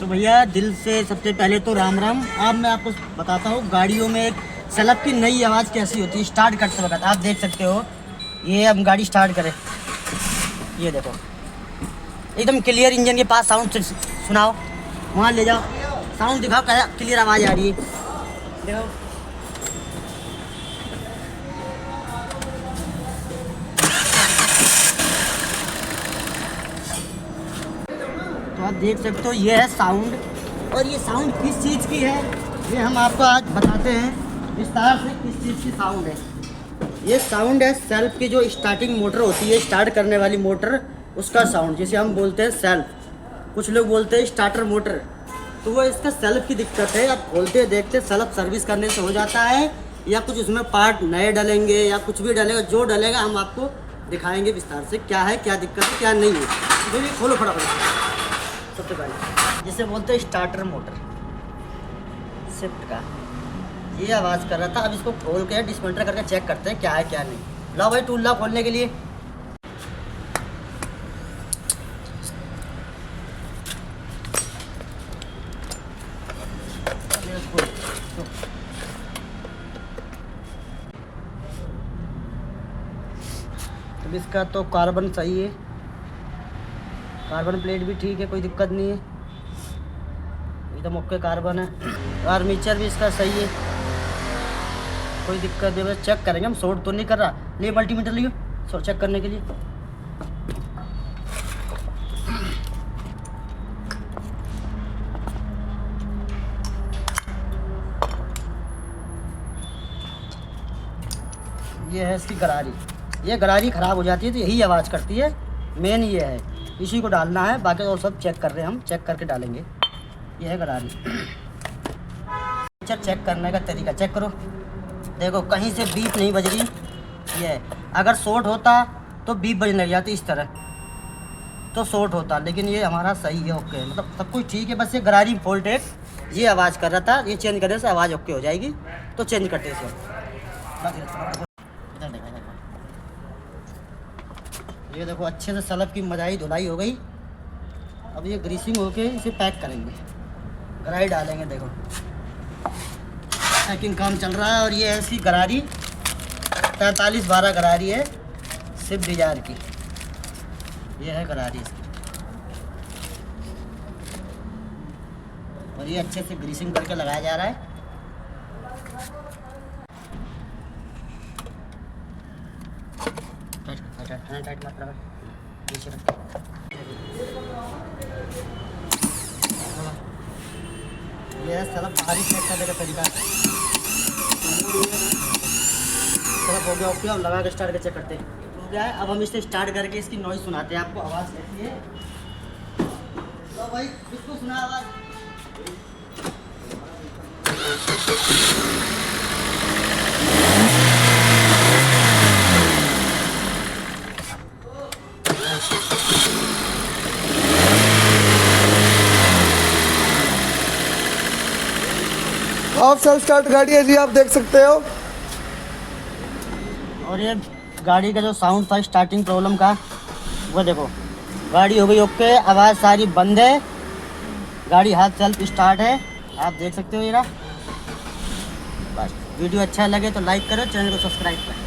तो भैया दिल से सबसे पहले तो राम राम। अब मैं आपको बताता हूँ गाड़ियों में एक सलब की नई आवाज़ कैसी होती है स्टार्ट करते वक्त। आप देख सकते हो, ये हम गाड़ी स्टार्ट करें, ये देखो एकदम क्लियर इंजन के पास साउंड सुनाओ, वहाँ ले जाओ साउंड दिखाओ, क्या क्लियर आवाज़ आ रही है देखो। तो आप देख सकते हो ये है साउंड, और ये साउंड किस चीज़ की है ये हम आपको आज बताते हैं विस्तार से किस चीज़ की साउंड है। ये साउंड है सेल्फ की, जो स्टार्टिंग मोटर होती है, स्टार्ट करने वाली मोटर, उसका साउंड जिसे हम बोलते हैं सेल्फ। कुछ लोग बोलते हैं स्टार्टर मोटर, तो वो इसका सेल्फ की दिक्कत है। आप खोलते देखते सेल्फ सर्विस करने से हो जाता है, या कुछ उसमें पार्ट नए डलेंगे या कुछ भी डलेगा, जो डलेगा हम आपको दिखाएंगे विस्तार से क्या है, क्या दिक्कत है, क्या नहीं है। तो ये खोलो फटाफट। सबसे पहले जिसे बोलते हैं स्टार्टर मोटर शिफ्ट का, ये आवाज़ कर रहा था। अब इसको खोल के डिस्मेंटर करके चेक करते हैं क्या है क्या नहीं। लाओ भाई टूल लाओ खोलने के लिए। अब इसका तो कार्बन सही है, कार्बन प्लेट भी ठीक है, कोई दिक्कत नहीं है, एकदम ओके कार्बन है। आर्मीचर भी इसका सही है, कोई दिक्कत नहीं। बस चेक करेंगे हम, शॉर्ट तो नहीं कर रहा। लिए मल्टीमीटर लियो शॉर्ट चेक करने के लिए। ये है इसकी गरारी, ये गरारी ख़राब हो जाती है तो यही आवाज़ करती है, मेन ये है, इसी को डालना है। बाकी और सब चेक कर रहे हैं हम, चेक करके डालेंगे। ये है गरारी। चेक करने का तरीका चेक करो, देखो कहीं से बीप नहीं बज रही। ये है, अगर शॉर्ट होता तो बीप बजने लग जाती इस तरह, तो शॉर्ट होता, लेकिन ये हमारा सही है, ओके, मतलब सब कुछ ठीक है। बस ये गरारी फॉल्ट है, ये आवाज़ कर रहा था, ये चेंज करने से आवाज़ ओके हो जाएगी, तो चेंज करते हैं इसे। ये देखो अच्छे से सलब की मजाई धुलाई हो गई। अब ये ग्रीसिंग होके इसे पैक करेंगे, गरारी डालेंगे। देखो पैकिंग काम चल रहा है। और ये है इसकी गरारी 4312 गरारी है, स्विफ्ट डिजायर की। ये है गरारी इसकी, और ये अच्छे से ग्रीसिंग करके लगाया जा रहा है। टाइट मत लगा, नीचे रख। ये सलब बाहरी चेक करने का तरीका है। सलब हो गया ओके, अब लगा के स्टार्ट कर चेक करते हैं हो गया है। अब हम इसे स्टार्ट करके इसकी नॉइज़ सुनाते हैं आपको, आवाज़ कैसी है। तो भाई इसको सुना आवाज़। हाफ सेल्फ स्टार्ट गाड़ी है जी, आप देख सकते हो। और ये गाड़ी का जो साउंड था स्टार्टिंग प्रॉब्लम का, वो देखो गाड़ी हो गई ओके, आवाज़ सारी बंद है, गाड़ी हाथ सेल्फ स्टार्ट है, आप देख सकते हो। ये रहा। बस वीडियो अच्छा लगे तो लाइक करो, चैनल को सब्सक्राइब करें।